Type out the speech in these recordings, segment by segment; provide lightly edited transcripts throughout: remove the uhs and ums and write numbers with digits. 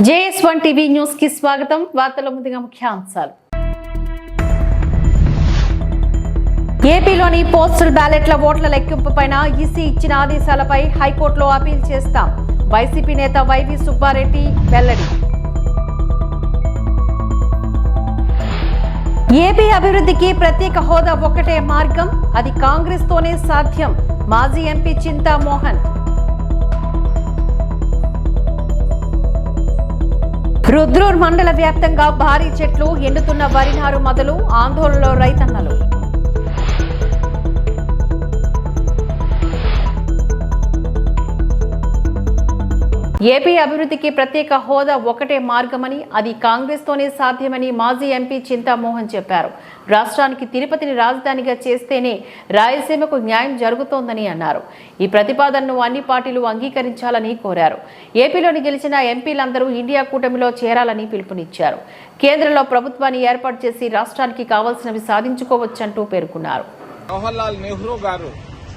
JS1 TV news కి స్వాగతం. వార్తల ముందుగా ముఖ్యాంశాలు. ఏపీలోని పోస్టల్ బ్యాలెట్ల ఓట్ల లెక్కింపుపైన ఈసీ ఇచ్చిన ఆదేశాలపై హైకోర్టులో అపీల్ చేస్తాం. వైసీపీ నేత వైవి సుబ్బారెడ్డి వెల్లడి. ఏపీ అభివృద్ధికి ప్రత్యేక హోదా ఒక్కటే మార్గం, అది కాంగ్రెస్ తోనే సాధ్యం. మాజీ ఎంపీ చింతామోహన్. రుద్రూర్ మండల వ్యాప్తంగా భారీ చెట్లు, ఎండుతున్న వరి నారు మొదలు ఆందోళనలో రైతన్నలు. ఏపీ అభివృద్ధికి ప్రత్యేక హోదా ఒకటే మార్గమని, అది కాంగ్రెస్ తోనే సాధ్యమని మాజీ ఎంపీ చింతామోహన్ చెప్పారు. రాష్ట్రానికి తిరుపతిని రాజధానిగా చేస్తేనే రాయలసీమకు న్యాయం జరుగుతోందని అన్నారు. ఈ ప్రతిపాదనను అన్ని పార్టీలు అంగీకరించాలని కోరారు. ఏపీలోని గెలిచిన ఎంపీలందరూ ఇండియా కూటమిలో చేరాలని పిలుపునిచ్చారు. కేంద్రంలో ప్రభుత్వాన్ని ఏర్పాటు చేసి రాష్ట్రానికి కావాల్సినవి సాధించుకోవచ్చంటూ పేర్కొన్నారు. జవహర్లాల్ నెహ్రూ గారు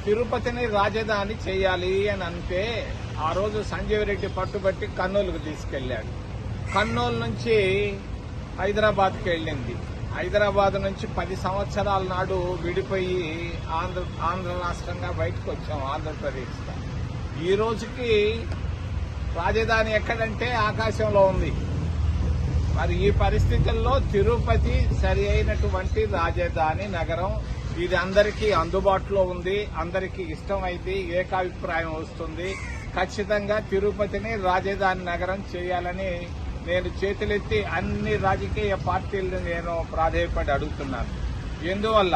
తిరుపతిని రాజధాని చేయాలి అని అంటే ఆ రోజు సంజీవ్ రెడ్డి పట్టుబట్టి కర్నూలుకు తీసుకెళ్లాడు. కర్నూలు నుంచి హైదరాబాద్కి వెళ్ళింది. హైదరాబాద్ నుంచి 10 సంవత్సరాల నాడు విడిపోయి ఆంధ్ర రాష్ట్రంగా బయటకు వచ్చాం, ఆంధ్రప్రదేశ్. ఈ రోజుకి రాజధాని ఎక్కడంటే ఆకాశంలో ఉంది. మరి ఈ పరిస్థితుల్లో తిరుపతి సరి అయినటువంటి రాజధాని నగరం. ఇది అందరికీ అందుబాటులో ఉంది, అందరికీ ఇష్టమైంది, ఏకాభిప్రాయం వస్తుంది. ఖచ్చితంగా తిరుపతిని రాజధాని నగరం చేయాలని నేను చేతులెత్తి అన్ని రాజకీయ పార్టీలను నేను ప్రాధేయపడి అడుగుతున్నాను. ఎందువల్ల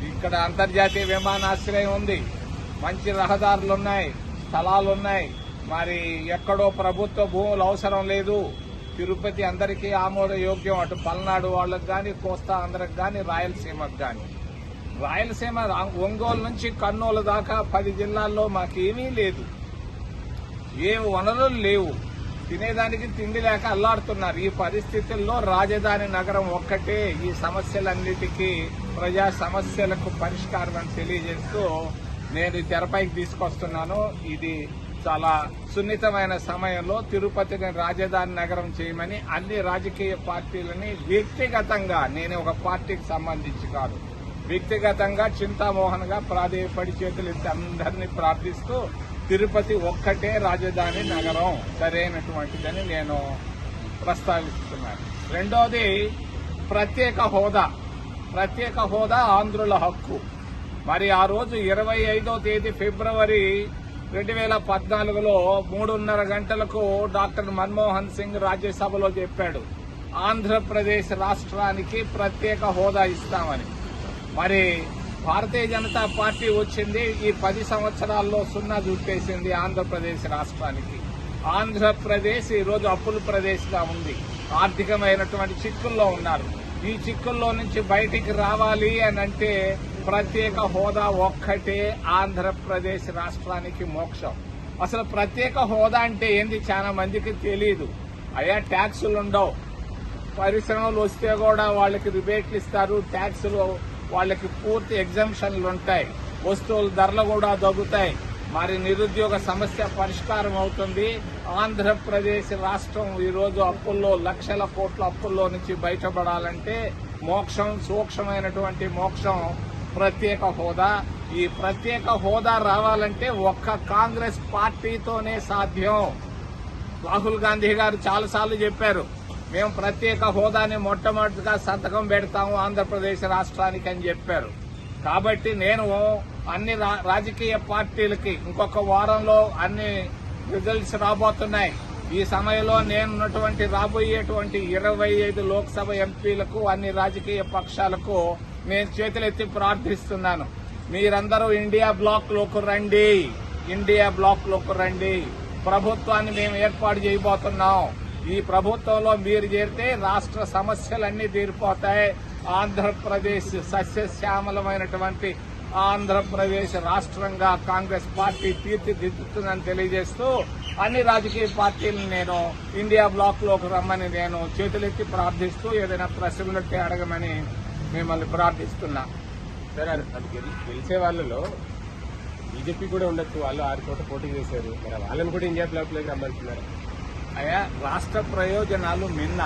ఇక్కడ అంతర్జాతీయ విమానాశ్రయం ఉంది, మంచి రహదారులున్నాయి, స్థలాలున్నాయి. మరి ఎక్కడో ప్రభుత్వ భూములు అవసరం లేదు. తిరుపతి అందరికీ ఆమోదయోగ్యం. అటు పల్నాడు వాళ్ళకు కానీ, కోస్తా ఆంధ్రకు కానీ, రాయలసీమకు కానీ. రాయలసీమ ఒంగోలు నుంచి కర్నూలు దాకా 10 జిల్లాల్లో మాకేమీ లేదు, ఏ వనరులు లేవు, తినేదానికి తిండి లేక అల్లాడుతున్నారు. ఈ పరిస్థితుల్లో రాజధాని నగరం ఒక్కటే ఈ సమస్యలన్నిటికీ, ప్రజా సమస్యలకు పరిష్కారం అని తెలియజేస్తూ నేను తెరపైకి తీసుకొస్తున్నాను. ఇది చాలా సున్నితమైన సమయంలో తిరుపతిని రాజధాని నగరం చేయమని అన్ని రాజకీయ పార్టీలని వ్యక్తిగతంగా, నేను ఒక పార్టీకి సంబంధించి కాదు, వ్యక్తిగతంగా చింతామోహన్ గా ప్రాధేయపడి చేతులెత్తి అందరినీ ప్రార్థిస్తూ తిరుపతి ఒక్కటే రాజధాని నగరం సరైనటువంటిదని నేను ప్రస్తావిస్తున్నాను. రెండోది ప్రత్యేక హోదా. ప్రత్యేక హోదా ఆంధ్రుల హక్కు. మరి ఆ రోజు 25వ తేదీ ఫిబ్రవరి 2014లో 3:30 గంటలకు డాక్టర్ మన్మోహన్ సింగ్ రాజ్యసభలో చెప్పాడు, ఆంధ్రప్రదేశ్ రాష్ట్రానికి ప్రత్యేక హోదా ఇస్తామని. మరి భారతీయ జనతా పార్టీ వచ్చింది, ఈ 10 సంవత్సరాల్లో సున్నా చుట్టేసింది ఆంధ్రప్రదేశ్ రాష్ట్రానికి. ఆంధ్రప్రదేశ్ ఈరోజు అప్పుల ప్రదేశ్గా ఉంది, ఆర్థికమైనటువంటి చిక్కుల్లో ఉన్నారు. ఈ చిక్కుల్లో నుంచి బయటికి రావాలి అని అంటే ప్రత్యేక హోదా ఒక్కటే ఆంధ్రప్రదేశ్ రాష్ట్రానికి మోక్షం. అసలు ప్రత్యేక హోదా అంటే ఏంది చాలా మందికి తెలియదు. అయ్యా ట్యాక్సులు ఉండవు, పరిశ్రమలు వస్తే కూడా వాళ్ళకి రిబేట్లు ఇస్తారు, ట్యాక్సులు వాళ్ళకి పూర్తి ఎగ్జంప్షన్లు ఉంటాయి, వస్తువుల ధరలు కూడా తగ్గుతాయి. మరి నిరుద్యోగ సమస్య పరిష్కారం అవుతుంది. ఆంధ్రప్రదేశ్ రాష్ట్రం ఈరోజు అప్పుల్లో, లక్షల కోట్ల అప్పుల్లో నుంచి బయటపడాలంటే మోక్షం, సూక్ష్మమైనటువంటి మోక్షం ప్రత్యేక హోదా. ఈ ప్రత్యేక హోదా రావాలంటే ఒక్క కాంగ్రెస్ పార్టీతోనే సాధ్యం. రాహుల్ గాంధీ గారు చాలాసార్లు చెప్పారు, మేము ప్రత్యేక హోదాని మొట్టమొదటిగా సంతకం పెడతాము ఆంధ్రప్రదేశ్ రాష్ట్రానికి అని చెప్పారు. కాబట్టి నేను అన్ని రాజకీయ పార్టీలకి ఇంకొక వారంలో అన్ని రిజల్ట్స్ రాబోతున్నాయి. ఈ సమయంలో నేనున్నటువంటి రాబోయేటువంటి 25 లోక్సభ ఎంపీలకు, అన్ని రాజకీయ పక్షాలకు నేను చేతులెత్తి ప్రార్థిస్తున్నాను, మీరందరూ ఇండియా బ్లాక్ లోకి రండి, ఇండియా బ్లాక్ లోకి రండి. ప్రభుత్వాన్ని మేము ఏర్పాటు చేయబోతున్నాం. ఈ ప్రభుత్వంలో మీరు చేరితే రాష్ట్ర సమస్యలన్నీ తీరిపోతాయి. ఆంధ్రప్రదేశ్ సస్యశ్యామలమైనటువంటి ఆంధ్రప్రదేశ్ రాష్ట్రంగా కాంగ్రెస్ పార్టీ తీర్చిదిద్దుతుందని తెలియజేస్తూ అన్ని రాజకీయ పార్టీలను నేను ఇండియా బ్లాక్ లోకి రమ్మని నేను చేతులెత్తి ప్రార్థిస్తూ ఏదైనా ప్రశ్నలుంటే అడగమని మిమ్మల్ని ప్రార్థిస్తున్నా. సరే, అది గెలిచే వాళ్ళలో బీజేపీ కూడా ఉండొచ్చు, వాళ్ళు 6 చోట్ల పోటీ చేశారు, మరి వాళ్ళని కూడా ఇండియా బ్లాక్ లోకి రమ్మంటున్నారు. అయ్యా, రాష్ట్ర ప్రయోజనాలు మిన్న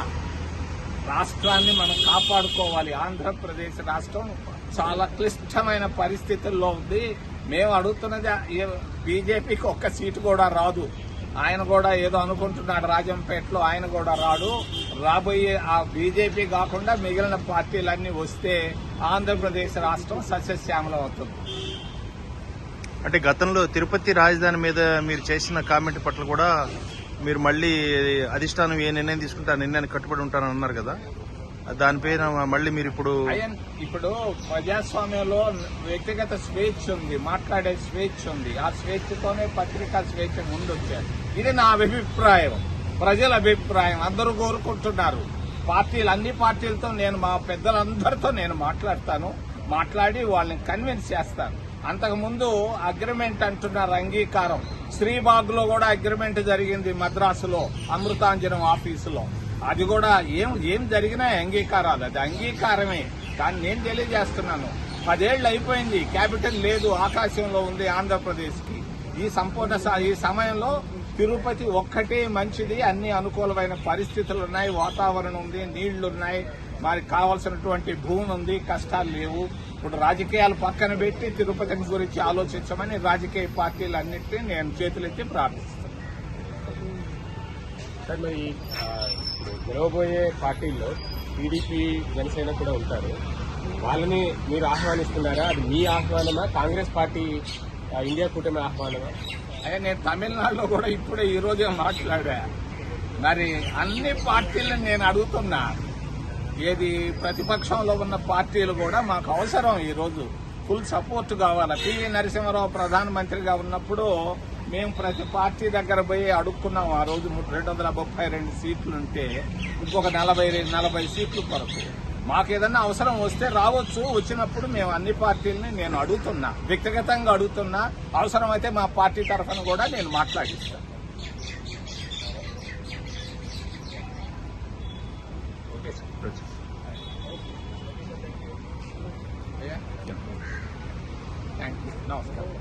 రాష్ట్రాన్ని మనం కాపాడుకోవాలి. ఆంధ్రప్రదేశ్ రాష్ట్రం చాలా క్లిష్టమైన పరిస్థితుల్లో ఉంది. మేము అడుగుతున్నది బీజేపీకి ఒక్క సీటు కూడా రాదు. ఆయన కూడా ఏదో అనుకుంటున్నాడు రాజంపేటలో, ఆయన కూడా రాడు. రాబోయే ఆ బీజేపీ కాకుండా మిగిలిన పార్టీలన్నీ వస్తే ఆంధ్రప్రదేశ్ రాష్ట్రం సస్యశ్యామలం అవుతుంది. అంటే గతంలో తిరుపతి రాజధాని మీద మీరు చేసిన కామెంట్ పట్ల కూడా మీరు మళ్ళీ అధిష్టానం ఏ నిర్ణయం తీసుకుంటే ఆ నిర్ణయానికి కట్టుబడి ఉంటారని అన్నారు కదా, దానిపైన మళ్ళీ మీరు ఇప్పుడు ప్రజాస్వామ్యంలో వ్యక్తిగత స్వేచ్ఛ ఉంది, మాట్లాడే స్వేచ్ఛ ఉంది. ఆ స్వేచ్ఛతోనే పత్రికా స్వేచ్ఛ ముందొచ్చారు. ఇది నా అభిప్రాయం, ప్రజల అభిప్రాయం. అందరూ కోరుకుంటున్నారు. అన్ని పార్టీలతో నేను మా పెద్దలందరితో నేను మాట్లాడి వాళ్ళని కన్విన్స్ చేస్తాను. అంతకుముందు అగ్రిమెంట్ అంటున్నారు, అంగీకారం. శ్రీబాగ్ లో కూడా అగ్రిమెంట్ జరిగింది మద్రాసులో, అమృతాంజనం ఆఫీసులో. అది కూడా ఏం జరిగినా అంగీకారాలు, అది అంగీకారమే. కానీ నేను తెలియజేస్తున్నాను, 10 ఏళ్లు అయిపోయింది, క్యాపిటల్ లేదు, ఆకాశంలో ఉంది ఆంధ్రప్రదేశ్ కి. ఈ సమయంలో తిరుపతి ఒక్కటే మంచిది. అన్ని అనుకూలమైన పరిస్థితులు ఉన్నాయి, వాతావరణం ఉంది, నీళ్లున్నాయి, మనకి కావాల్సినటువంటి భూమి ఉంది, కష్టాలు లేవు. ఇప్పుడు రాజకీయాలు పక్కన పెట్టి తిరుపతి గురించి ఆలోచించమని రాజకీయ పార్టీలన్నింటినీ నేను చేతులెత్తి ప్రార్థిస్తాను. సార్, మరి గెలవబోయే పార్టీల్లో టీడీపీ, జనసేన కూడా ఉంటారు. వాళ్ళని మీరు ఆహ్వానిస్తున్నారా? అది మీ ఆహ్వానమా, కాంగ్రెస్ పార్టీ ఇండియా కూటమి ఆహ్వానమా? అయ్యా, నేను తమిళనాడులో కూడా ఈ రోజే మాట్లాడా. మరి అన్ని పార్టీలను నేను అడుగుతున్నా. ఏది ప్రతిపక్షంలో ఉన్న పార్టీలు కూడా మాకు అవసరం. ఈ రోజు ఫుల్ సపోర్ట్ కావాలి. పివి నరసింహారావు ప్రధానమంత్రిగా ఉన్నప్పుడు మేము ప్రతి పార్టీ దగ్గర పోయి అడుక్కున్నాం. ఆ రోజు 232 సీట్లుంటే ఇంకొక 40 సీట్లు కొరకు మాకు ఏదన్నా అవసరం వస్తే రావచ్చు. వచ్చినప్పుడు మేము అన్ని పార్టీలని నేను అడుగుతున్నా, వ్యక్తిగతంగా అడుగుతున్నా. అవసరమైతే మా పార్టీ తరఫున కూడా నేను మాట్లాడిస్తాను. నమస్కారం.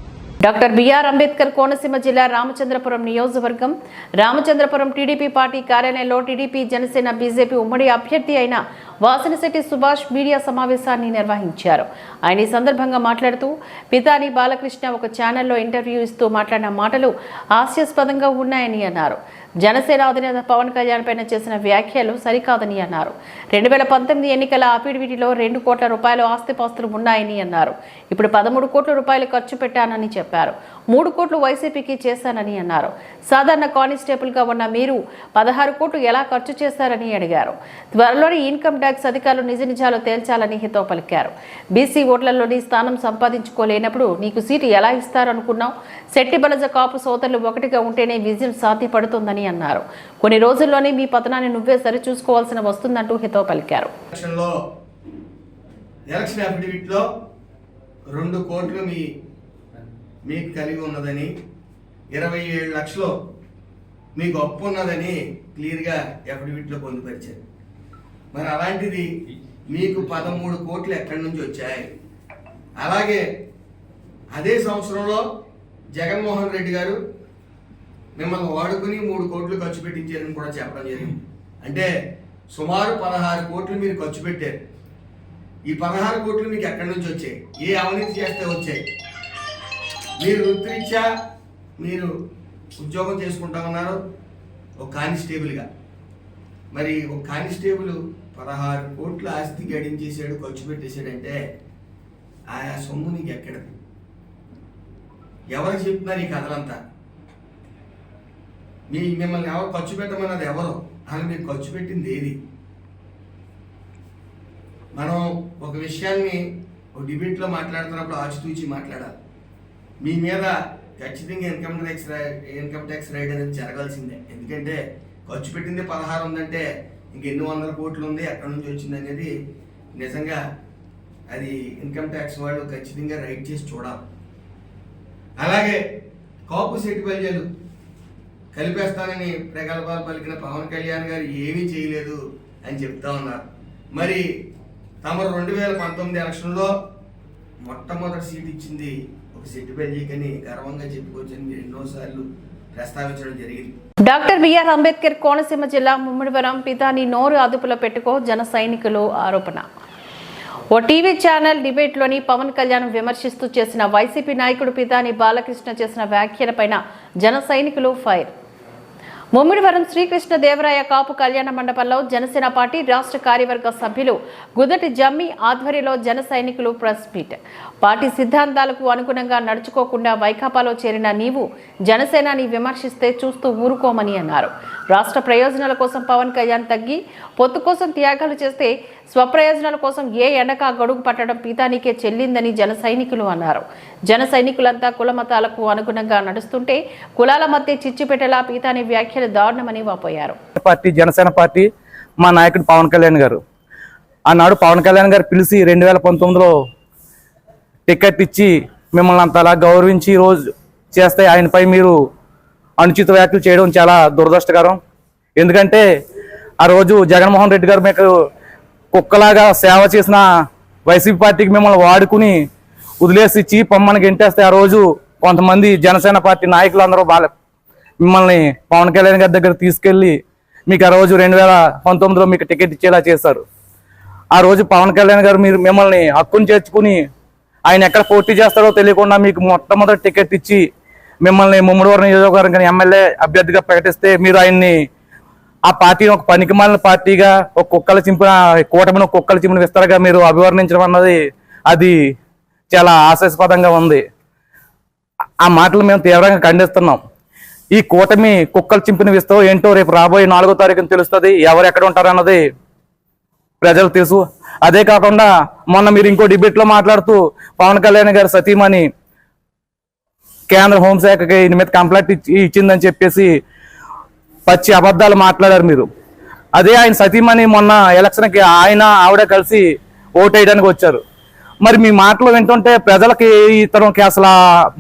డాక్టర్ బిఆర్ అంబేద్కర్ కోనసీమ జిల్లా రామచంద్రపురం నియోజకవర్గం రామచంద్రపురం టీడీపీ పార్టీ కార్యాలయంలో టీడీపీ, జనసేన, బీజేపీ ఉమ్మడి అభ్యర్థి అయిన వాసనశెట్టి సుభాష్ మీడియా సమావేశాన్ని నిర్వహించారు. ఆయన ఈ సందర్భంగా మాట్లాడుతూ పితాని బాలకృష్ణ ఒక ఛానల్లో ఇంటర్వ్యూ ఇస్తూ మాట్లాడిన మాటలు హాస్యాస్పదంగా ఉన్నాయని అన్నారు. జనసేన అధినేత పవన్ కళ్యాణ్ పైన చేసిన వ్యాఖ్యలు సరికాదని అన్నారు. 2019 ఎన్నికల అఫిడవిటీలో 2 కోట్ల రూపాయల ఆస్తిపాస్తులు ఉన్నాయని అన్నారు. ఇప్పుడు 13 కోట్ల రూపాయలు ఖర్చు పెట్టానని చెప్పారు. 3 కోట్లు వైసీపీకి చేశానని అన్నారు. సాధారణ కానిస్టేబుల్ గా ఉన్న మీరు 16 కోట్లు ఎలా ఖర్చు చేశారని అడిగారు. త్వరలోని ఇన్కమ్ ట్యాక్స్ అధికారులు నిజ నిజాలు తేల్చాలని హితవు పలికారు. బీసీ ఓట్లలోని స్థానం సంపాదించుకోలేనప్పుడు నీకు సీటు ఎలా ఇస్తారనుకున్నావు? శెట్టి బలజ కాపు సోదరులు ఒకటిగా ఉంటేనే విజయం సాధ్యపడుతుందని అన్నారు. కొన్ని రోజుల్లోనే మీ పతనాన్ని నువ్వే సరిచూసుకోవాల్సిన వస్తుందంటూ హితవు పలికారు. ఎలక్షన్ అఫిడవిట్లో 2 కోట్లు మీకు కలిగి ఉన్నదని, 27 లక్షలు మీకు అప్పు ఉన్నదని క్లియర్గా అఫిడవిట్లో పొందుపరిచారు. మరి అలాంటిది మీకు 13 కోట్లు ఎక్కడి నుంచి వచ్చాయి? అలాగే అదే సంవత్సరంలో జగన్మోహన్ రెడ్డి గారు మిమ్మల్ని వాడుకుని 3 కోట్లు ఖర్చు పెట్టించారని కూడా చెప్పడం జరిగింది. అంటే సుమారు 16 కోట్లు మీరు ఖర్చు పెట్టారు. ఈ 16 కోట్లు మీకు ఎక్కడి నుంచి వచ్చాయి? ఏ అవినీతి చేస్తే వచ్చాయి? మీరు వృత్తిరీత్యా మీరు ఉద్యోగం చేసుకుంటామన్నారు ఒక కానిస్టేబుల్గా. మరి ఒక కానిస్టేబుల్ 16 కోట్ల ఆస్తి గడించేసాడు, ఖర్చు పెట్టేశాడంటే ఆయా సొమ్ము నీకు ఎక్కడది? ఎవరు చెప్తున్నారు ఈ కథలంతా? మిమ్మల్ని ఎవరు ఖర్చు పెట్టమన్నది ఎవరు? అని మీరు ఖర్చు పెట్టింది ఏది? మనం ఒక విషయాన్ని ఒక డిబేట్లో మాట్లాడుతున్నప్పుడు ఆచితూచి మాట్లాడాలి. మీ మీద ఖచ్చితంగా ఇన్కమ్ ట్యాక్స్ రైడ్ అనేది జరగాల్సిందే. ఎందుకంటే ఖర్చు పెట్టింది 16 ఉందంటే ఇంకెన్ని వందల కోట్లు ఉంది, ఎక్కడి నుంచి వచ్చింది అనేది నిజంగా అది ఇన్కమ్ ట్యాక్స్ వాళ్ళు ఖచ్చితంగా రైడ్ చేసి చూడాలి. అలాగే కాపు సెట్టి బల్జలు కలిపేస్తానని ప్రగల్భాలు పలికిన పవన్ కళ్యాణ్ గారు ఏమీ చేయలేదు అని చెప్తా ఉన్నారు. మరి తమరు 2019 ఎలక్షన్లో మొట్టమొదటి సీట్ ఇచ్చింది ఒక సెట్టి బల్జీకని గర్వంగా చెప్పుకోవచ్చని మీరు ఎన్నోసార్లు ప్రస్తావించడం జరిగింది. డాక్టర్ బిఆర్ అంబేద్కర్ కోనసీమ జిల్లా ముమ్మిడివరం పితాని నోరు అదుపులో పెట్టుకో జన సైనికులు ఆరోపణ. ఓ టీవీ ఛానల్ డిబేట్లోని పవన్ కళ్యాణ్ విమర్శిస్తూ చేసిన వైసీపీ నాయకుడు పితాని బాలకృష్ణ చేసిన వ్యాఖ్యలపైన జన సైనికులు ఫైర్. ముమ్మిడివరం శ్రీకృష్ణదేవరాయ కాపు కళ్యాణ మండపంలో జనసేన పార్టీ రాష్ట్ర కార్యవర్గ సభ్యులు గుదటి జమ్మి ఆధ్వర్యంలో జన సైనికులు ప్రెస్ మీట్. పార్టీ సిద్ధాంతాలకు అనుగుణంగా నడుచుకోకుండా వైకాపాలో చేరిన నీవు జనసేనాని విమర్శిస్తే చూస్తూ ఊరుకోమని అన్నారు. రాష్ట్ర ప్రయోజనాల కోసం పవన్ కళ్యాణ్ తగ్గి పొత్తు కోసం త్యాగాలు చేస్తే స్వప్రయోజనాల కోసం ఏ ఎండకా గడుగు పట్టడం పీతానికే చెల్లిందని జన సైనికులు అన్నారు. జన సైనికులంతా కులమతాలకు అనుగుణంగా నడుస్తుంటే కులాల మధ్య చిచ్చు పెట్టేలా పీతాని వ్యాఖ్యలు దారుణమని వాపోయారు. పార్టీ జనసేన పార్టీ మా నాయకుడు పవన్ కళ్యాణ్ గారు ఆనాడు పవన్ కళ్యాణ్ గారు పిలిచి 2019లో టికెట్ ఇచ్చి మిమ్మల్ని అంతలా గౌరవించి రోజు చేస్తే ఆయనపై మీరు అనుచిత వ్యాఖ్యలు చేయడం చాలా దురదృష్టకరం. ఎందుకంటే ఆ రోజు జగన్మోహన్ రెడ్డి గారు మీకు కుక్కలాగా సేవ చేసిన వైసీపీ పార్టీకి మిమ్మల్ని వాడుకుని వదిలేసి ఇచ్చి పొమ్మని గెంటేస్తే ఆ రోజు కొంతమంది జనసేన పార్టీ నాయకులు అందరూ మిమ్మల్ని పవన్ కళ్యాణ్ గారి దగ్గర తీసుకెళ్లి మీకు ఆ రోజు 2019లో మీకు టికెట్ ఇచ్చేలా చేశారు. ఆ రోజు పవన్ కళ్యాణ్ గారు మిమ్మల్ని హక్కును చేర్చుకుని ఆయన ఎక్కడ పోటీ చేస్తారో తెలియకుండా మీకు మొట్టమొదటి టికెట్ ఇచ్చి మిమ్మల్ని ముమ్మడివరం నియోజకవర్గం ఎమ్మెల్యే అభ్యర్థిగా ప్రకటిస్తే మీరు ఆయన్ని ఆ పార్టీని ఒక పనికిమాలిన పార్టీగా ఒక కుక్కల చింపిన కూటమిని కుక్కల చింపిన విస్తారగా మీరు అభివర్ణించడం అన్నది అది చాలా హాస్యాస్పదంగా ఉంది. ఆ మాటలు మేము తీవ్రంగా ఖండిస్తున్నాం. ఈ కూటమి కుక్కలు చింపిన విస్తారం ఏంటో రేపు రాబోయే 4వ తారీఖున తెలుస్తుంది. ఎవరు ఎక్కడ ఉంటారన్నది ప్రజలు తెలుసు. అదే కాకుండా మొన్న మీరు ఇంకో డిబేట్లో మాట్లాడుతూ పవన్ కళ్యాణ్ గారి సతీమణి కేంద్ర హోంశాఖకి ఈయన మీద కంప్లైంట్ ఇచ్చిందని చెప్పేసి పచ్చి అబద్ధాలు మాట్లాడారు మీరు. అదే ఆయన సతీమణి మొన్న ఎలక్షన్కి ఆవిడ కలిసి ఓటేయడానికి వచ్చారు. మరి మీ మాటలు వింటుంటే ప్రజలకి ఇతనికి అసలు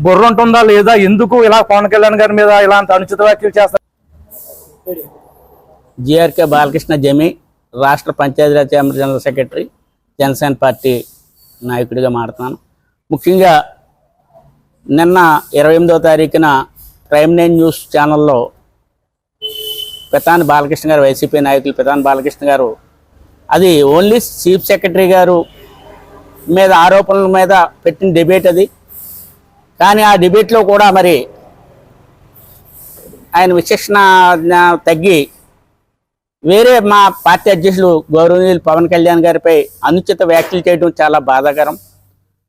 బుర్ర ఉంటుందా లేదా? ఎందుకు ఇలా పవన్ కళ్యాణ్ గారి మీద ఇలాంటి అనుచిత వ్యాఖ్యలు చేస్తారు? జిఆర్కే బాలకృష్ణ జమి, రాష్ట్ర Panchayati Raj general secretary, Janasena party నాయకుడిగా మాడుతున్నాను. ముఖ్యంగా నిన్న 28వ తారీఖున ప్రైమ్ 9 న్యూస్ ఛానల్లో పితాని బాలకృష్ణ గారు, వైసీపీ నాయకులు పితాని బాలకృష్ణ గారు, అది ఓన్లీ చీఫ్ సెక్రటరీ గారు మీద ఆరోపణల మీద పెట్టిన డిబేట్ అది. కానీ ఆ డిబేట్లో కూడా మరి ఆయన విచక్షణ తగ్గి వేరే మా పార్టీ అధ్యక్షులు గౌరవనీయులు పవన్ కళ్యాణ్ గారిపై అనుచిత వ్యాఖ్యలు చేయడం చాలా బాధాకరం.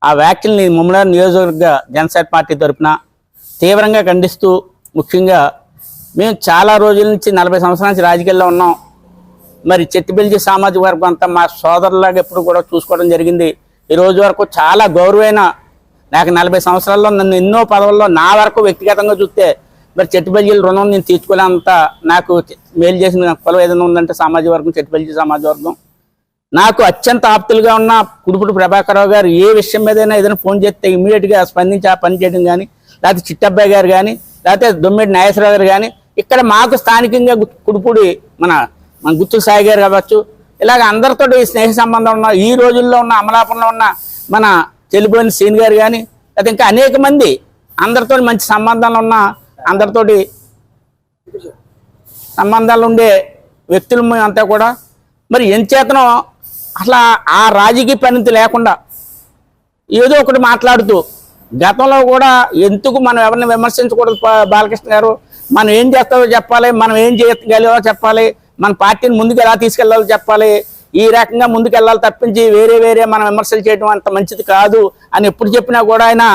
ఆ వ్యాఖ్యల్ని ముమ్మడివరం నియోజకవర్గ జనసేన పార్టీ తరఫున తీవ్రంగా ఖండిస్తూ, ముఖ్యంగా మేము చాలా రోజుల నుంచి 40 సంవత్సరాల నుంచి రాజకీయాల్లో ఉన్నాం. మరి చెట్టిబెల్జీ సామాజిక వర్గం అంతా మా సోదరులాగా ఎప్పుడు కూడా చూసుకోవడం జరిగింది. ఈ రోజు వరకు చాలా గౌరవమైన, నాకు 40 సంవత్సరాల్లో నన్ను ఎన్నో పదవుల్లో నా వరకు వ్యక్తిగతంగా చూస్తే మరి చెట్టిబెల్జీల రుణం నేను తీర్చుకోలేంత నాకు మేలు చేసిన కులం ఏదైనా ఉందంటే సామాజిక వర్గం, చెట్టిబెల్జీ సామాజిక వర్గం. నాకు అత్యంత ఆప్తులుగా ఉన్న కుడుపుడు ప్రభాకరరావు గారు ఏ విషయం మీద ఏదైనా ఫోన్ చేస్తే ఇమీడియట్గా స్పందించి ఆ పని చేయడం కానీ, లేకపోతే చిట్టబ్బాయి గారు కానీ, లేకపోతే దొమ్మిడి నాగేశ్వరరావు గారు కానీ, ఇక్కడ మాకు స్థానికంగా కుడుపుడి మన గుత్తుల సాయి గారు కావచ్చు, ఇలాగ అందరితో స్నేహ సంబంధం ఉన్న, ఈ రోజుల్లో ఉన్న అమలాపురంలో ఉన్న మన చెల్లిపోయిన సీన్ గారు కానీ, లేకపోతే ఇంకా అనేక మంది అందరితో మంచి సంబంధాలు ఉన్న, అందరితోటి సంబంధాలు ఉండే వ్యక్తులు అంతా కూడా మరి ఎంచేతనో అసలు ఆ రాజకీయ పరిణతి లేకుండా ఏదో ఒకటి మాట్లాడుతూ, గతంలో కూడా ఎందుకు మనం ఎవరిని విమర్శించకూడదు బాలకృష్ణ గారు, మనం ఏం చేస్తామో చెప్పాలి, మనం ఏం చేయగలిగామో చెప్పాలి, మన పార్టీని ముందుకు ఎలా తీసుకెళ్లాలో చెప్పాలి, ఈ రకంగా ముందుకు వెళ్ళాలి తప్పించి వేరే మనం విమర్శలు చేయడం అంత మంచిది కాదు అని ఎప్పుడు చెప్పినా కూడా ఆయన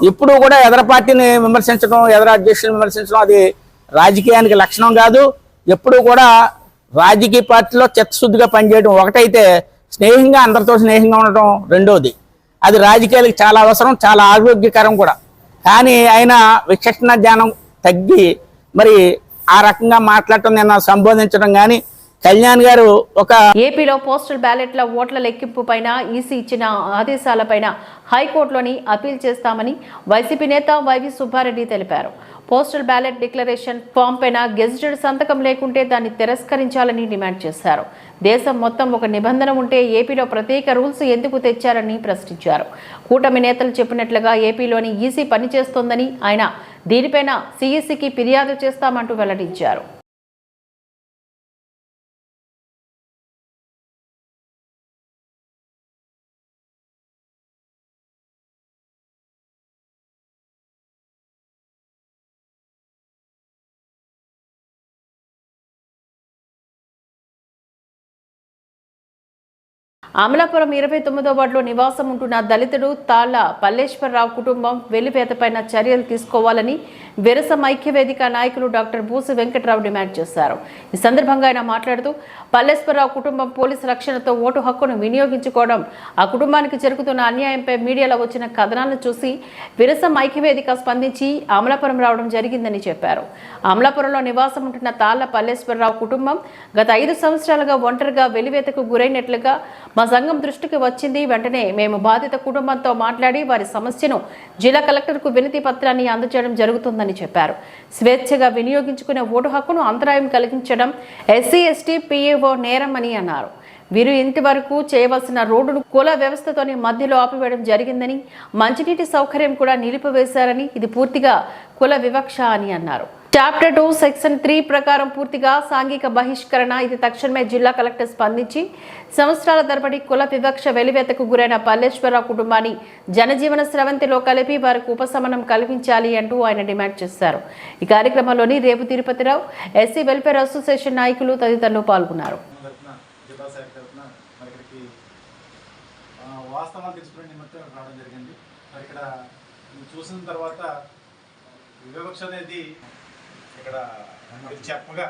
ఇప్పుడు కూడా ఎదర పార్టీని విమర్శించడం, ఎదర అధ్యక్షులను విమర్శించడం అది రాజకీయానికి లక్షణం కాదు. ఎప్పుడు కూడా రాజకీయ పార్టీలో చిత్తశుద్ధిగా పనిచేయడం ఒకటైతే, స్నేహంగా అందరితో స్నేహంగా ఉండటం రెండోది. అది రాజకీయాలకు చాలా అవసరం, చాలా ఆరోగ్యకరం కూడా. కానీ ఆయన విచక్షణ జ్ఞానం తగ్గి మరి ఆ రకంగా మాట్లాడటం, నేను సంబోధించడం కానీ, కళ్యాణ్ గారు ఒక ఏపీలో పోస్టల్ బ్యాలెట్ల ఓట్ల లెక్కింపు పైన ఈసీ ఇచ్చిన ఆదేశాలపైన హైకోర్టులోని అపీల్ చేస్తామని వైసీపీ నేత వైవి సుబ్బారెడ్డి తెలిపారు. పోస్టల్ బ్యాలెట్ డిక్లరేషన్ ఫామ్ పైన గెజిటెడ్ సంతకం లేకుంటే దాన్ని తిరస్కరించాలని డిమాండ్ చేశారు. దేశం మొత్తం ఒక నిబంధన ఉంటే ఏపీలో ప్రత్యేక రూల్స్ ఎందుకు తెచ్చారని ప్రశ్నించారు. కూటమి నేతలు చెప్పినట్లుగా ఏపీలోని ఈసీ పనిచేస్తోందని ఆయన దీనిపైన సీఈసీకి ఫిర్యాదు చేస్తామంటూ వెల్లడించారు. అమలాపురం 29వ వార్డులో నివాసం ఉంటున్న దళితుడు తాళ్ల పల్లేశ్వరరావు కుటుంబం వెలివేతపైన చర్యలు తీసుకోవాలని విరసం ఐక్యవేదిక నాయకులు డాక్టర్ బూసి వెంకట్రావు డిమాండ్ చేశారు. ఈ సందర్భంగా ఆయన మాట్లాడుతూ పల్లేశ్వరరావు కుటుంబం పోలీసు రక్షణతో ఓటు హక్కును వినియోగించుకోవడం, ఆ కుటుంబానికి జరుగుతున్న అన్యాయంపై మీడియాలో వచ్చిన కథనాలను చూసి విరసం ఐక్యవేదిక స్పందించి అమలాపురం రావడం జరిగిందని చెప్పారు. అమలాపురంలో నివాసం ఉంటున్న తాళ్ల పల్లేశ్వరరావు కుటుంబం గత 5 సంవత్సరాలుగా ఒంటరిగా వెలివేతకు గురైనట్లుగా మా సంఘం దృష్టికి వచ్చింది. వెంటనే మేము బాధిత కుటుంబంతో మాట్లాడి వారి సమస్యను జిల్లా కలెక్టర్కు వినతి పత్రాన్ని అందజేయడం జరుగుతుందని చెప్పారు. స్వేచ్ఛగా వినియోగించుకునే ఓటు హక్కును అంతరాయం కలిగించడం ఎస్సీ ఎస్టీ పీఏఓ నేరం అని అన్నారు. వీరు ఇంటి వరకు చేయవలసిన రోడ్డును కుల వ్యవస్థతోని మధ్యలో ఆపివేయడం జరిగిందని, మంచినీటి సౌకర్యం కూడా నిలిపివేశారని, ఇది పూర్తిగా కుల వివక్ష అని అన్నారు. చాప్టర్ 2 సెక్షన్ 3 ప్రకారం పూర్తిగా సాంఘిక బహిష్కరణ. ఇది తక్షణమే జిల్లా కలెక్టర్ స్పందించి సంవత్సరాల తరబడి కుల వివక్ష వెలివేతకు గురైన పల్లేశ్వరరావు కుటుంబాన్ని జనజీవన స్రవంతిలో కలిపి వారికి ఉపశమనం కల్పించాలి అంటూ ఆయన డిమాండ్ చేశారు. ఈ కార్యక్రమంలోని రేపు తిరుపతిరావు, ఎస్సీ వెల్ఫేర్ అసోసియేషన్ నాయకులు తదితరులు పాల్గొన్నారు. వాస్తవాలు తెలుసుకునే నిమిత్తం రావడం జరిగింది. మరి ఇక్కడ చూసిన తర్వాత వివక్ష అనేది ఇక్కడ చెప్పగా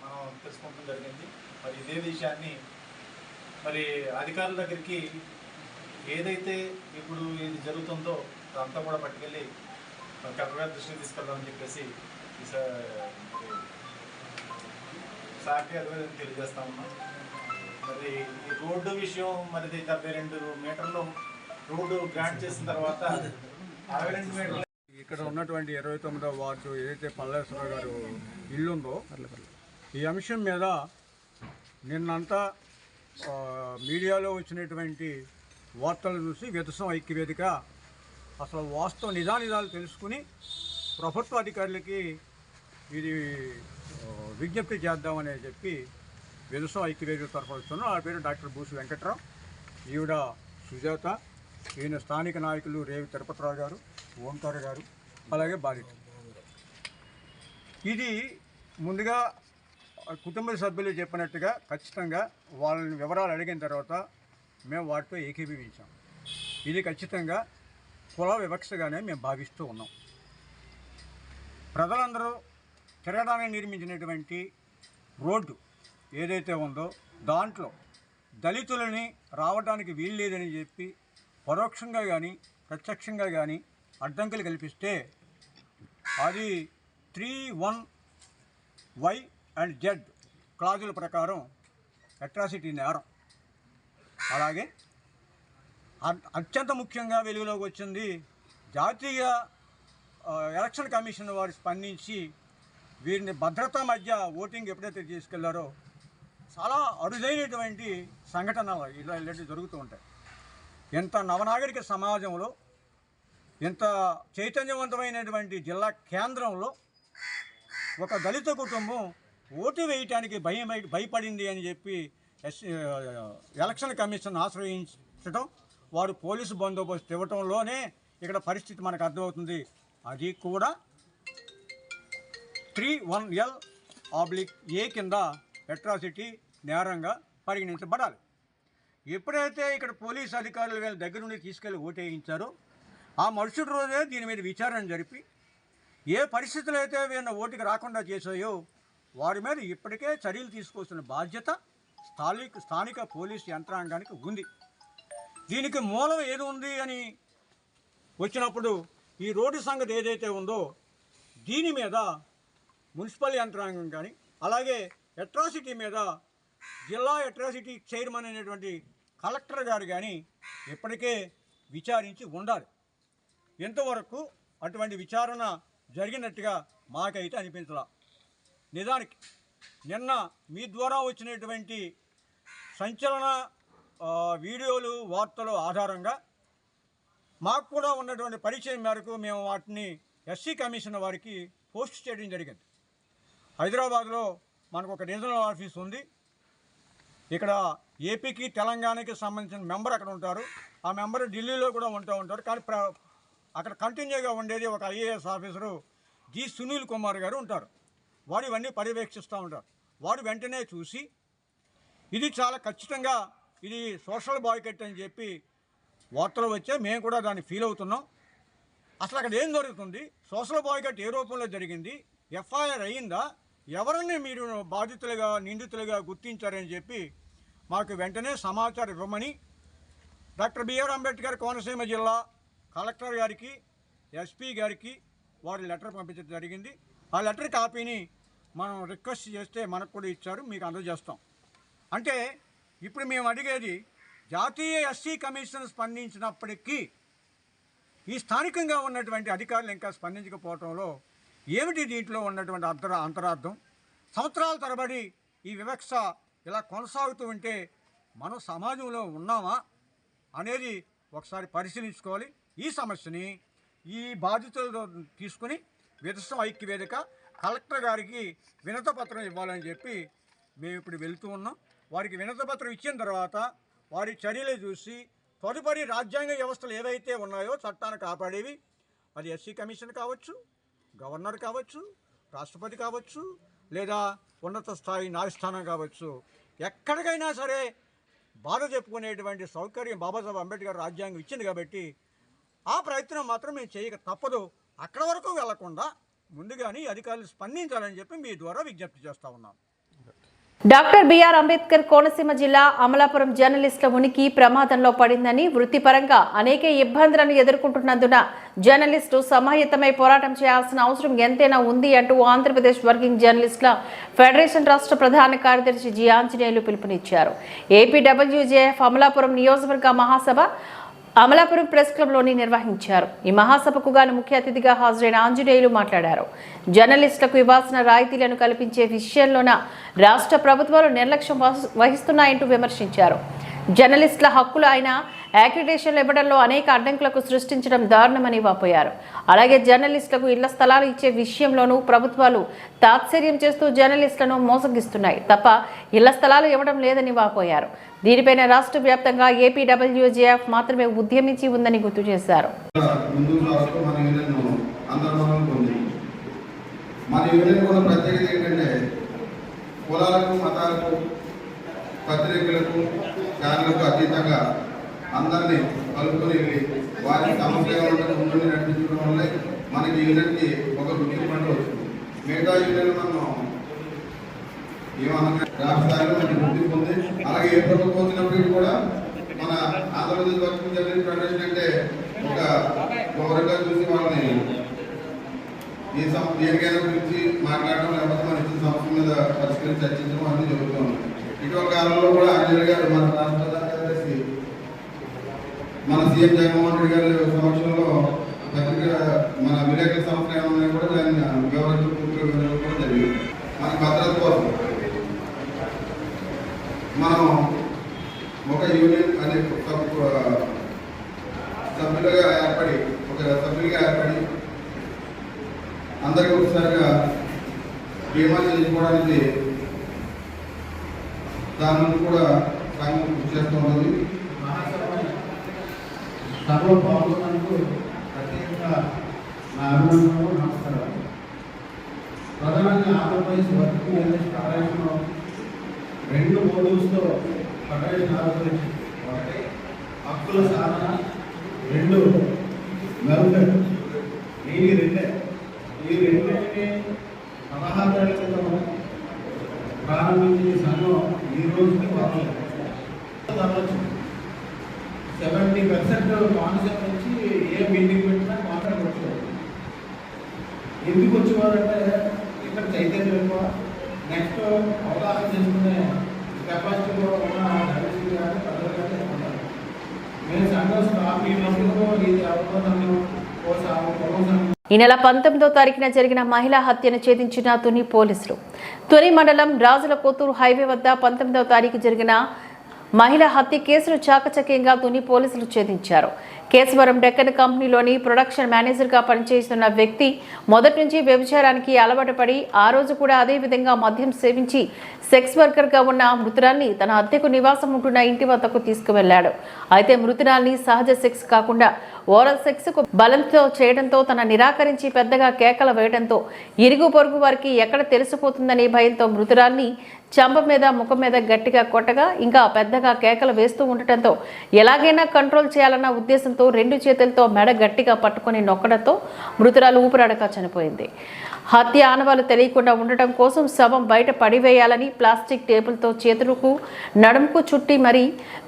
మనం తెలుసుకోవడం జరిగింది. మరి ఇదే విషయాన్ని మరి అధికారుల దగ్గరికి ఏదైతే ఇప్పుడు ఇది జరుగుతుందో అదంతా కూడా పట్టుకెళ్ళి కలెక్టర్ గారి దృష్టికి తీసుకెళ్దామని చెప్పేసి సాక్షి అధికారులకు తెలియజేస్తా ఉన్నాం. మరి ఈ రోడ్డు విషయం మరి 72 మీటర్లు రోడ్డు గ్రాంట్ చేసిన తర్వాత 62 మీటర్లు ఇక్కడ ఉన్నటువంటి 29వ వార్డు ఏదైతే పల్లేశ్వరరావు గారు ఇల్లు ఉందో ఈ అంశం మీద నిన్నంతా మీడియాలో వచ్చినటువంటి వార్తలు చూసి విరసం ఐక్యవేదిక అసలు వాస్తవ నిజాలు తెలుసుకుని ప్రభుత్వ అధికారులకి ఇది విజ్ఞప్తి చేద్దామని చెప్పి విరసం ఐక్యవేదిక తరఫున వస్తున్నాం. ఆ పేరు డాక్టర్ బూసి వెంకట్రావు, ఈవిడ సుజాత, ఈయన స్థానిక నాయకులు రేవి తిరుపతిరావు గారు, ఓంకార్ గారు, అలాగే బాధిత. ఇది ముందుగా కుటుంబ సభ్యులు చెప్పినట్టుగా ఖచ్చితంగా వాళ్ళని వివరాలు అడిగిన తర్వాత మేము వాటితో ఏకీభవించాం. ఇది ఖచ్చితంగా కుల వివక్షగానే మేము భావిస్తూ ఉన్నాం. ప్రజలందరూ తిరగడానికి నిర్మించినటువంటి రోడ్డు ఏదైతే ఉందో దాంట్లో దళితులని రావడానికి వీలు లేదని చెప్పి పరోక్షంగా కానీ ప్రత్యక్షంగా కానీ అడ్డంకులు కల్పిస్తే అది 3(1)(y) అండ్ (z) క్లాజుల ప్రకారం అట్రాసిటీ నేరం. అలాగే అత్యంత ముఖ్యంగా వెలుగులోకి వచ్చింది జాతీయ ఎలక్షన్ కమిషన్ వారు స్పందించి వీరిని భద్రతా మధ్య ఓటింగ్ ఎప్పుడైతే తీసుకెళ్లారో చాలా అరుదైనటువంటి సంఘటనలు ఇలాంటివి జరుగుతూ ఉంటాయి. ఎంత నవనాగరిక సమాజంలో, ఎంత చైతన్యవంతమైనటువంటి జిల్లా కేంద్రంలో ఒక దళిత కుటుంబం ఓటు వేయటానికి భయపడింది అని చెప్పి ఎలక్షన్ కమిషన్ ఆశ్రయించడం, వారు పోలీసు బందోబస్తు ఇవ్వటంలోనే ఇక్కడ పరిస్థితి మనకు అర్థమవుతుంది. అది కూడా 3(1)(L)(A) కింద అట్రాసిటీ నేరంగా పరిగణించబడాలి. ఎప్పుడైతే ఇక్కడ పోలీసు అధికారులు వీళ్ళ దగ్గర నుండి తీసుకెళ్లి ఓటేయించారో ఆ మరుసటి రోజే దీని మీద విచారణ జరిపి ఏ పరిస్థితులు అయితే వీళ్ళ ఓటుకి రాకుండా చేశాయో వారి మీద ఇప్పటికే చర్యలు తీసుకోవాల్సిన బాధ్యత స్థానిక పోలీసు యంత్రాంగానికి ఉంది. దీనికి మూలం ఏది ఉంది అని వచ్చినప్పుడు ఈ రోడ్డు సంగతి ఏదైతే ఉందో దీని మీద మున్సిపల్ యంత్రాంగం కానీ అలాగే అట్రాసిటీ మీద జిల్లా అట్రాసిటీ చైర్మన్ అయినటువంటి కలెక్టర్ గారు కానీ ఇప్పటికే విచారించి ఉండాలి. ఎంతవరకు అటువంటి విచారణ జరిగినట్టుగా మాకైతే అనిపించలా. నిజానికి నిన్న మీ ద్వారా వచ్చినటువంటి సంచలన వీడియోలు వార్తలు ఆధారంగా మాకు కూడా ఉన్నటువంటి పరిచయం మేరకు మేము వాటిని ఎస్సీ కమిషన్ వారికి పోస్ట్ చేయడం జరిగింది. హైదరాబాద్లో మనకు ఒక రీజనల్ ఆఫీస్ ఉంది. ఇక్కడ ఏపీకి తెలంగాణకి సంబంధించిన మెంబర్ అక్కడ ఉంటారు. ఆ మెంబర్ ఢిల్లీలో కూడా ఉంటూ ఉంటారు. కానీ అక్కడ కంటిన్యూగా ఉండేది ఒక IAS officer G Sunil Kumar గారు ఉంటారు. వారు ఇవన్నీ పర్యవేక్షిస్తూ ఉంటారు. వారు వెంటనే చూసి ఇది చాలా ఖచ్చితంగా ఇది సోషల్ బాయ్కట్ అని చెప్పి వార్తలు వచ్చే మేము కూడా దాన్ని ఫీల్ అవుతున్నాం. అసలు అక్కడ ఏం జరుగుతుంది, సోషల్ బాయ్కట్ ఏ రూపంలో జరిగింది, ఎఫ్ఐఆర్ అయ్యిందా, ఎవరిని మీరు బాధితులుగా నిందితులుగా గుర్తించారని చెప్పి మాకు వెంటనే సమాచారం ఇవ్వమని డాక్టర్ బిఆర్ అంబేద్కర్ కోనసీమ జిల్లా కలెక్టర్ గారికి ఎస్పీ గారికి వారి లెటర్ పంపించడం జరిగింది. ఆ లెటర్ కాపీని మనం రిక్వెస్ట్ చేస్తే మనకు కూడా ఇచ్చారు, మీకు అందజేస్తాం. అంటే ఇప్పుడు మేము అడిగేది జాతీయ ఎస్సీ కమిషన్ స్పందించినప్పటికీ ఈ స్థానికంగా ఉన్నటువంటి అధికారులు ఇంకా స్పందించకపోవడంలో ఏమిటి దీంట్లో ఉన్నటువంటి అంతరార్థం? సంవత్సరాల తరబడి ఈ వివక్ష ఇలా కొనసాగుతూ ఉంటే మనం సమాజంలో ఉన్నామా అనేది ఒకసారి పరిశీలించుకోవాలి. ఈ సమస్యని ఈ బాధితులతో తీసుకుని విధ్వంసం ఐక్య వేదిక కలెక్టర్ గారికి వినతిపత్రం ఇవ్వాలని చెప్పి మేము ఇప్పుడు వెళ్తూ ఉన్నాం. వారికి వినతిపత్రం ఇచ్చిన తర్వాత వారి చర్యలు చూసి తదుపరి రాజ్యాంగ వ్యవస్థలు ఏవైతే ఉన్నాయో చట్టాన్ని కాపాడేవి, అది ఎస్సీ కమిషన్ కావచ్చు, గవర్నర్ కావచ్చు, రాష్ట్రపతి కావచ్చు, లేదా ఉన్నత స్థాయి న్యాయస్థానం కావచ్చు, ఎక్కడికైనా సరే బాధ చెప్పుకునేటువంటి సౌకర్యం బాబాసాహెబ్ అంబేద్కర్ రాజ్యాంగం ఇచ్చింది కాబట్టి ఆ ప్రయత్నం మాత్రం మేము చేయక తప్పదు. అక్కడ వరకు వెళ్లకుండా ముందుగానే అధికారులు స్పందించాలని చెప్పి మీ ద్వారా విజ్ఞప్తి చేస్తా ఉన్నాం. డాక్టర్ బిఆర్ అంబేద్కర్ కోనసీమ జిల్లా అమలాపురం జర్నలిస్టుల ఉనికి ప్రమాదంలో పడిందని, వృత్తిపరంగా అనేక ఇబ్బందులను ఎదుర్కొంటున్నందున జర్నలిస్టు సమాయత్తమై పోరాటం చేయాల్సిన అవసరం ఎంతైనా ఉంది అంటూ ఆంధ్రప్రదేశ్ వర్కింగ్ జర్నలిస్టుల ఫెడరేషన్ రాష్ట్ర ప్రధాన కార్యదర్శి జి ఆంజనేయులు పిలుపునిచ్చారు. ఏపీడబ్ల్యూజేఎఫ్ అమలాపురం నియోజకవర్గ మహాసభ అమలాపురం ప్రెస్ క్లబ్లోని నిర్వహించారు. ఈ మహాసభకు గాను ముఖ్య అతిథిగా హాజరైన ఆంజనేయులు మాట్లాడారు. జర్నలిస్టులకు ఇవ్వాల్సిన రాయితీలను కల్పించే విషయంలోన రాష్ట్ర ప్రభుత్వాలు నిర్లక్ష్యం వహిస్తున్నాయంటూ విమర్శించారు. జర్నలిస్టుల హక్కులు అయిన యాక్రిడేషన్లు ఇవ్వడంలో అనేక అడ్డంకులకు సృష్టించడం దారుణమని వాపోయారు. అలాగే జర్నలిస్టులకు ఇళ్ల స్థలాలు ఇచ్చే విషయంలోనూ ప్రభుత్వాలు తాత్సర్యం చేస్తూ జర్నలిస్టులను మోసగిస్తున్నాయి తప్ప ఇళ్ల స్థలాలు ఇవ్వడం లేదని వాపోయారు. దీనిపైన రాష్ట్ర వ్యాప్తంగా ఏపీడబ్ల్యూజేఎఫ్ మాత్రమే ఉద్యమించి ఉందని గుర్తు చేశారు. పత్రికలకు ఛానళ్లకు అతీతంగా అందరినీ కలుపుకొని వెళ్ళి వారి సమస్యగా ముందుని నడిపించడం వల్లే మనకి యూనియన్కి ఒక గుర్తింపు వచ్చింది. మిగతా యూనియన్ మనం ఏమన్నా రాష్ట్రాల్లో మనకి గుర్తింపు ఉంది. అలాగే ఏ ప్రభుత్వం వచ్చినప్పటికీ కూడా మన ఆంధ్రప్రదేశ్ వర్కింగ్ జర్నలిస్ట్ ఫెడరేషన్ అంటే ఒక గౌరవంగా చూసి వాళ్ళని దేనికైనా గురించి మాట్లాడడం, లేకపోతే మన ఇచ్చిన సమస్య మీద పరిష్కరించి చర్చించడం అన్నీ జరుగుతూ ఉంది. ఇటీవల కాలంలో కూడా ఆంజనేయులు గారు మన రాష్ట్ర ప్రధాన కార్యదర్శి మన సీఎం జగన్మోహన్ రెడ్డి గారి సమక్షంలో పత్రిక మన విలేకరుల సంస్థ ఏమన్నా కూడా దాన్ని వివరించడం కూడా జరిగింది. మన భద్రత కోసం మనం ఒక యూనియన్ అనే సభ్యులుగా ఏర్పడి అందరికీ ఒకసారిగా బీమా చేయించుకోవడానికి దాని నుంచి కూడా సంఘం కృషి చేస్తూ ఉంటుంది. సభలో పాల్గొన్నందుకు ప్రత్యేకంగా నా అభినందనలు, నమస్కారాలు. ప్రధానంగా ఆంధ్రప్రదేశ్ వర్కింగ్ జర్నలిస్ట్ ఫెడరేషన్ 2 మోడ్యూల్స్తో ఫెడరేషన్ ఆవిర్భవించింది. ఒకటి హక్కుల సాధన, 2 వెల్ఫేర్. ఈ రెండింటిని 16 ఏళ్ల క్రితం ప్రారంభించిన సంఘం ఈ రోజుకి వాళ్ళు 70% కాన్సెప్ట్ నుంచి ఏ మీటింగ్ పెట్టినా కాన్సెప్ట్ వచ్చేవారు. ఎందుకు వచ్చేవారంటే ఇక్కడ చైతన్యం ఎక్కువ, నెక్స్ట్ అవగాహన చేసుకునే కెపాసిటీ కూడా ఉన్న డైరెక్ట్ కానీ ప్రజలు కానీ ఉంటారు. నేను సంతోషం ఈ మధ్యలో ఇది అవకాశం ఈ నెల 19వ తారీఖున జరిగిన మహిళా హత్యను ఛేదించిన తుని పోలీసులు. తుని మండలం రాజుల కొత్తూరు హైవే వద్ద 19వ తారీఖు జరిగిన మహిళా హత్య కేసును చాకచక్యంగా తుని పోలీసులు ఛేదించారు. కేశవరం డెక్కన్ కంపెనీలోని ప్రొడక్షన్ మేనేజర్గా పనిచేస్తున్న వ్యక్తి మొదటి నుంచి వ్యభిచారానికి అలవాటు పడి ఆ రోజు కూడా అదే విధంగా మద్యం సేవించి సెక్స్ వర్కర్గా ఉన్న మృతురాల్ని తన అద్దెకు నివాసం ఉంటున్న ఇంటి వద్దకు తీసుకువెళ్లాడు. అయితే మృతురాల్ని సహజ సెక్స్ కాకుండా ఓరల్ సెక్స్ కు బలంతో చేయడంతో తన నిరాకరించి పెద్దగా కేకలు వేయడంతో ఇరుగు పొరుగు వారికి ఎక్కడ తెలిసిపోతుందనే భయంతో మృతురాల్ని చెంప మీద ముఖం మీద గట్టిగా కొట్టగా ఇంకా పెద్దగా కేకలు వేస్తూ ఉండటంతో ఎలాగైనా కంట్రోల్ చేయాలన్న ఉద్దేశంతో 2 చేతులతో మెడ గట్టిగా పట్టుకుని నొక్కడంతో మృతురాలు ఊపిరాడక చనిపోయింది. హత్య ఆనవాలు తెలియకుండా ఉండటం కోసం శవం బయట పడివేయాలని ప్లాస్టిక్ టేబుల్తో చేతులకు నడుముకు చుట్టి మరీ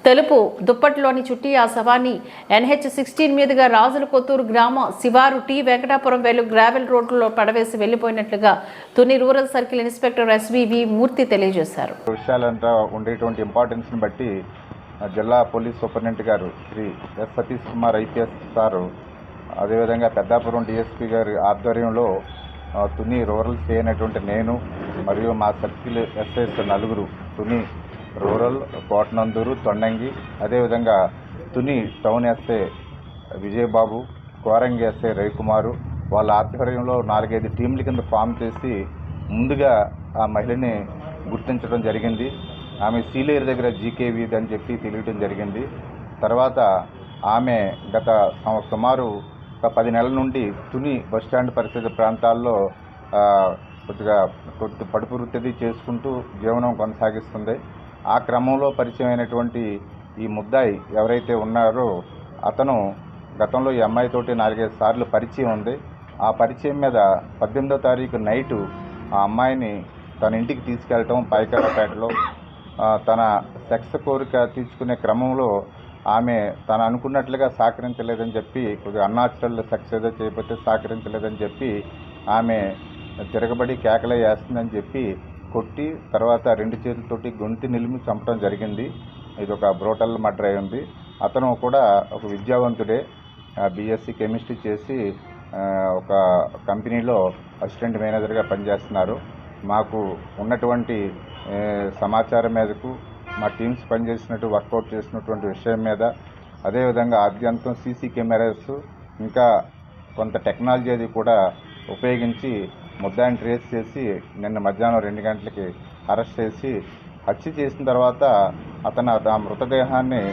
తెలుపు దుప్పట్లోని చుట్టి ఆ శవాన్ని NH-16 మీదుగా రాజుల కొత్తూరు గ్రామ శివారు టి వెంకటాపురం వెళ్ళు గ్రావెల్ రోడ్లలో పడవేసి వెళ్లిపోయినట్లుగా Tuni rural circle inspector SVV Murthy తెలియజేశారు. విషయాలంతా ఉండేటువంటి ఇంపార్టెన్స్ని బట్టి జిల్లా పోలీస్ సూపరింటెండెంట్ గారు Shri S Satish Kumar IPS sir, అదేవిధంగా పెద్దాపురం DSP గారి ఆధ్వర్యంలో తుని రూరల్ స్టే అయినటువంటి నేను మరియు మా సర్కిల్ SIs నలుగురు, తుని రూరల్, కోటనందూరు, తొండంగి, అదేవిధంగా Tuni town SI Vijayababu, Korangi SI Ravikumar వాళ్ళ ఆధ్వర్యంలో 4-5 టీంల కింద ఫామ్ చేసి ముందుగా ఆ మహిళని గుర్తించడం జరిగింది. ఆమె సీలేరు దగ్గర GKV అని చెప్పి తెలియటం జరిగింది. తర్వాత ఆమె గత సుమారు 10 నెలల నుండి తుని బస్టాండ్ పరిసర ప్రాంతాల్లో కొద్దిగా పడుపు వృత్తి చేసుకుంటూ జీవనం కొనసాగిస్తుంది. ఆ క్రమంలో పరిచయం అయినటువంటి ఈ ముద్దాయి ఎవరైతే ఉన్నారో అతను గతంలో ఈ అమ్మాయితోటి 4-5 సార్లు పరిచయం ఉంది. ఆ పరిచయం మీద 18వ తారీఖు నైటు ఆ అమ్మాయిని తన ఇంటికి తీసుకెళ్ళటం, పాయకరాపేటలో తన సెక్స్ కోరిక తీర్చుకునే క్రమంలో ఆమె తను అనుకున్నట్లుగా సహకరించలేదని చెప్పి, కొద్దిగా అన్యాచురల్ సెక్స్ ఏదో చేయకపోతే సహకరించలేదని చెప్పి ఆమె తిరగబడి కేకలే వేస్తుందని చెప్పి కొట్టి తర్వాత 2 చేతులతోటి గొంతు నిలిమి చంపడం జరిగింది. ఇది ఒక బ్రోటల్ మర్డర్ అయి ఉంది. అతను కూడా ఒక విద్యావంతుడే, BSc కెమిస్ట్రీ చేసి ఒక కంపెనీలో అసిస్టెంట్ మేనేజర్గా పనిచేస్తున్నారు. మాకు ఉన్నటువంటి సమాచారం మేరకు మా టీమ్స్ పనిచేసినట్టు వర్కౌట్ చేసినటువంటి విషయం మీద, అదేవిధంగా ఆద్యంతం CC కెమెరాస్ ఇంకా కొంత టెక్నాలజీ అది కూడా ఉపయోగించి ముద్దాయిని ట్రేస్ చేసి నిన్న మధ్యాహ్నం 2 గంటలకి అరెస్ట్ చేసి హత్య చేసిన తర్వాత అతను ఆ మృతదేహాన్ని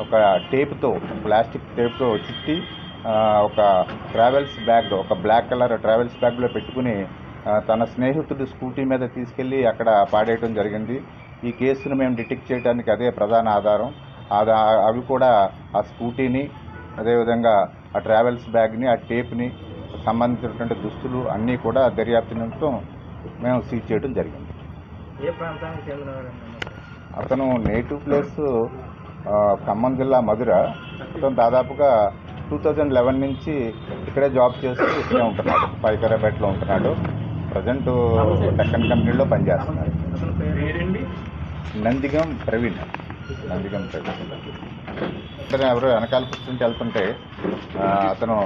ఒక టేప్తో, ప్లాస్టిక్ టేప్తో చుట్టి ఒక ట్రావెల్స్ బ్యాగ్, ఒక బ్లాక్ కలర్ ట్రావెల్స్ బ్యాగ్లో పెట్టుకుని తన స్నేహితుడు స్కూటీ మీద తీసుకెళ్ళి అక్కడ పాడేయటం జరిగింది. ఈ కేసును మేము డిటెక్ట్ చేయడానికి అదే ప్రధాన ఆధారం. అవి కూడా ఆ స్కూటీని, అదేవిధంగా ఆ ట్రావెల్స్ బ్యాగ్ని, ఆ టేప్ని, సంబంధించినటువంటి దుస్తులు అన్నీ కూడా దర్యాప్తు నిమిత్తం మేము సీజ్ చేయడం జరిగింది. ఏ ప్రాంతానికి చెందినవారు? అతను నేటివ్ ప్లేస్ ఖమ్మం జిల్లా మధుర. అతను దాదాపుగా 2011 నుంచి ఇక్కడే జాబ్ చేస్తూ ఇక్కడే ఉంటున్నాడు, పాయకరాపేటలో ఉంటున్నాడు. ప్రజెంట్ డెక్కన్ కంపెనీలో పనిచేస్తున్నాడు. నందిగం ప్రవీణ్. ఎవరో వెనకాల కూర్చుంటే వెళ్తుంటే అతను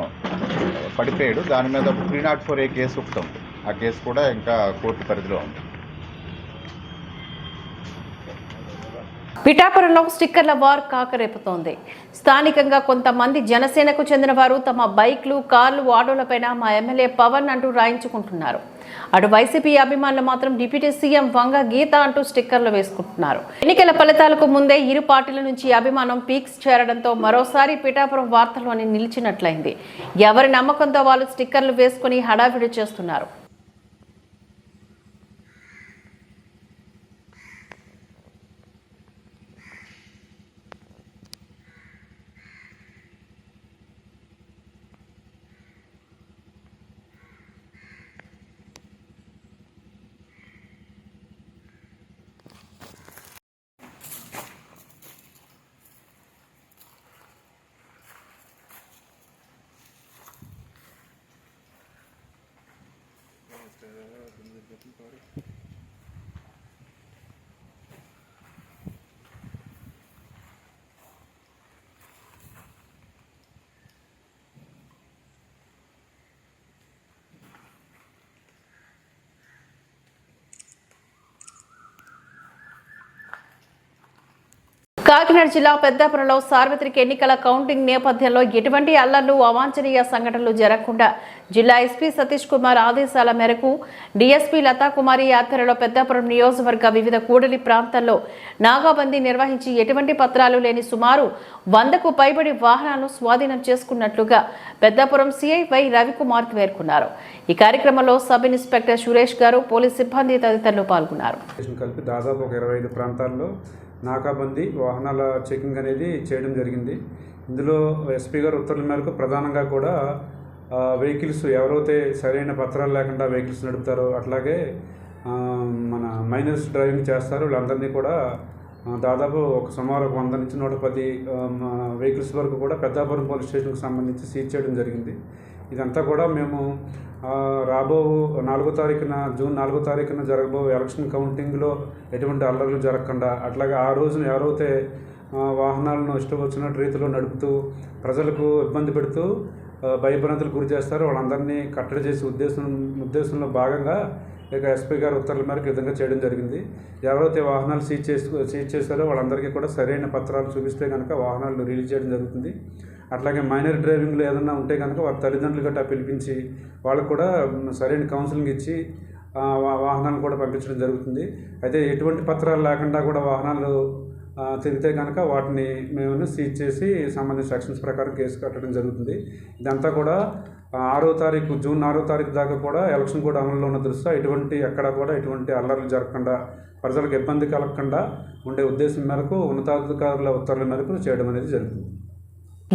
పడిపోయాడు. దాని మీద 304A కేసు ఒకటి ఉంది. ఆ కేసు కూడా ఇంకా కోర్టు పరిధిలో ఉంది. పిఠాపురంలో స్టిక్కర్ల వార్ కాకరేపుతోంది. స్థానికంగా కొంతమంది జనసేనకు చెందిన వారు తమ బైక్లు, కార్లు, ఆటోలపైన మా ఎమ్మెల్యే పవన్ అంటూ రాయించుకుంటున్నారు. అటు వైసీపీ అభిమానులు మాత్రం డిప్యూటీ సీఎం వంగ గీత అంటూ స్టిక్కర్లు వేసుకుంటున్నారు. ఎన్నికల ఫలితాలకు ముందే ఇరు పార్టీల నుంచి అభిమానం పీక్స్ చేరడంతో మరోసారి పిఠాపురం వార్తల్లోని నిలిచినట్లయింది. ఎవరి నమ్మకంతో వాళ్ళు స్టిక్కర్లు వేసుకుని హడావిడి చేస్తున్నారు. కాకినాడ జిల్లా పెద్దాపురంలో సార్వత్రిక ఎన్నికల కౌంటింగ్ నేపథ్యంలో ఎటువంటి అల్లర్లు అవాంఛనీయ సంఘటనలు జరగకుండా జిల్లా ఎస్పీ సతీష్ కుమార్ ఆదేశాల మేరకు డీఎస్పీ లతాకుమారి ఆధ్వర్యంలో పెద్దాపురం నియోజకవర్గ వివిధ కూడలి ప్రాంతాల్లో నాగాబందీ నిర్వహించి ఎటువంటి పత్రాలు లేని సుమారు 100కు పైబడి వాహనాలను స్వాధీనం చేసుకున్నట్లుగా పెద్దాపురం సిఐ వై రవికుమార్ పేర్కొన్నారు. ఈ కార్యక్రమంలో సబ్ ఇన్స్పెక్టర్ సురేష్ గారు, పోలీస్ సిబ్బంది తదితరులు పాల్గొన్నారు. కలిపి దాదాపు ఒక 25 ప్రాంతాల్లో నాకాబందీ వాహనాల చెకింగ్ అనేది చేయడం జరిగింది. ఇందులో ఎస్పీ గారు ఉత్తర్వుల మేరకు ప్రధానంగా కూడా వెహికల్స్ ఎవరైతే సరైన పత్రాలు లేకుండా వెహికల్స్ నడుపుతారో, అట్లాగే మన మైనర్స్ డ్రైవింగ్ చేస్తారో వీళ్ళందరినీ కూడా దాదాపు సుమారు 100 నుంచి 110 వెహికల్స్ వరకు కూడా పెద్దాపురం పోలీస్ స్టేషన్కి సంబంధించి సీజ్ చేయడం జరిగింది. ఇదంతా కూడా మేము రాబో 4వ తారీఖున జూన్ 4వ తారీఖున జరగబో ఎలక్షన్ కౌంటింగ్లో ఎటువంటి అల్లర్లు జరగకుండా, అట్లాగే ఆ రోజున ఎవరైతే వాహనాలను ఇష్టం వచ్చినట్టు రీతిలో నడుపుతూ ప్రజలకు ఇబ్బంది పెడుతూ భయభ్రాంతులకు గురి చేస్తారో వాళ్ళందరినీ కట్టడి చేసే ఉద్దేశంలో భాగంగా ఇక ఎస్పీ గారు ఉత్తర్వుల మేరకు విధంగా చేయడం జరిగింది. ఎవరైతే వాహనాలు సీజ్ చేశారో వాళ్ళందరికీ కూడా సరైన పత్రాలు చూపిస్తే కనుక వాహనాలు రిలీజ్ చేయడం జరుగుతుంది. అట్లాగే మైనర్ డ్రైవింగ్లో ఏదైనా ఉంటే కనుక వారి తల్లిదండ్రులు గట్రా పిలిపించి వాళ్ళకు కూడా సరైన కౌన్సిలింగ్ ఇచ్చి వాహనాలను కూడా పంపించడం జరుగుతుంది. అయితే ఎటువంటి పత్రాలు లేకుండా కూడా వాహనాలు తిరిగితే కనుక వాటిని మేము సీజ్ చేసి సంబంధించిన సెక్షన్స్ ప్రకారం కేసు కట్టడం జరుగుతుంది. ఇదంతా కూడా 6వ తారీఖు జూన్ 6వ తారీఖు దాకా కూడా ఎలక్షన్ కూడా అమలులో ఉన్న దృష్ట్యా ఎక్కడ కూడా ఎటువంటి అల్లర్లు జరగకుండా ప్రజలకు ఇబ్బంది కలగకుండా ఉండే ఉద్దేశం మేరకు ఉన్నతాధికారుల ఉత్తర్వుల మేరకు చేయడం అనేది జరుగుతుంది.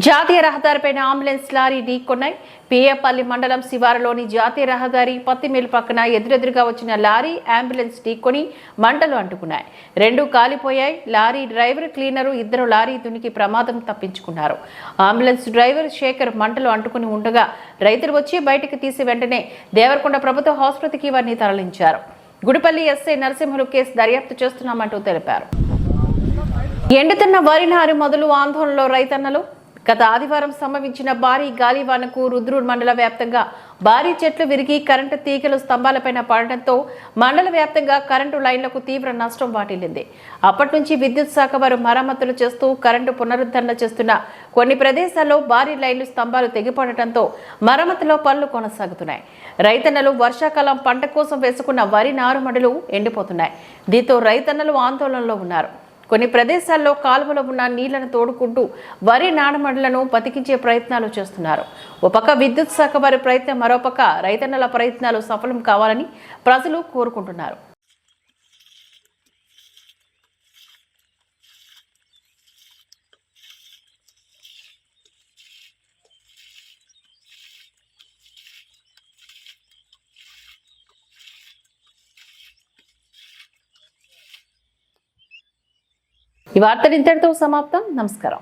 జాతీయ రహదారిపైన అంబులెన్స్ లారీ ఢీకొన్నాయి. పిఏపల్లి మండలం శివారులోని జాతీయ రహదారి పత్తిమిల్ పక్కన ఎదురెదురుగా వచ్చిన లారీ అంబులెన్స్ ఢీకొని మంటలు అంటుకున్నాయి. 2 కాలిపోయాయి. లారీ డ్రైవర్, క్లీనరు ఇద్దరు లారీ దునికి ప్రమాదం తప్పించుకున్నారు. అంబులెన్స్ డ్రైవర్ శేఖర్ మంటలు అంటుకుని ఉండగా రైతులు వచ్చి బయటికి తీసి వెంటనే దేవరకొండ ప్రభుత్వ ఆసుపత్రికి వారిని తరలించారు. గుడిపల్లి ఎస్ఐ నరసింహులు కేసు దర్యాప్తు చేస్తున్నామంటూ తెలిపారు. ఎండుతున్న వరి నారు మొదలు ఆందోళనలో రైతన్నలు. గత ఆదివారం సంభవించిన భారీ గాలివానకు రుద్రూర్ మండల వ్యాప్తంగా భారీ చెట్లు విరిగి కరెంటు తీగలు స్తంభాలపైన పడడంతో మండల వ్యాప్తంగా కరెంటు లైన్లకు తీవ్ర నష్టం వాటిల్లింది. అప్పటి నుంచి విద్యుత్ శాఖ వారు మరమ్మతులు చేస్తూ కరెంటు పునరుద్ధరణ చేస్తున్న కొన్ని ప్రదేశాల్లో భారీ లైన్లు స్తంభాలు తెగిపడటంతో మరమ్మతులో పనులు కొనసాగుతున్నాయి. రైతన్నలు వర్షాకాలం పంట కోసం వేసుకున్న వరి నారుమడులు ఎండిపోతున్నాయి. దీంతో రైతన్నలు ఆందోళనలో ఉన్నారు. కొన్ని ప్రదేశాల్లో కాలువలో ఉన్న నీళ్లను తోడుకుంటూ వరి నాడమడులను బతికించే ప్రయత్నాలు చేస్తున్నారు. ఓ పక్క విద్యుత్ శాఖ వారి ప్రయత్నం, మరోపక్క రైతన్నల ప్రయత్నాలు సఫలం కావాలని ప్రజలు కోరుకుంటున్నారు. ఈ వార్తలు ఇంతటితో సమాప్తం. నమస్కారం.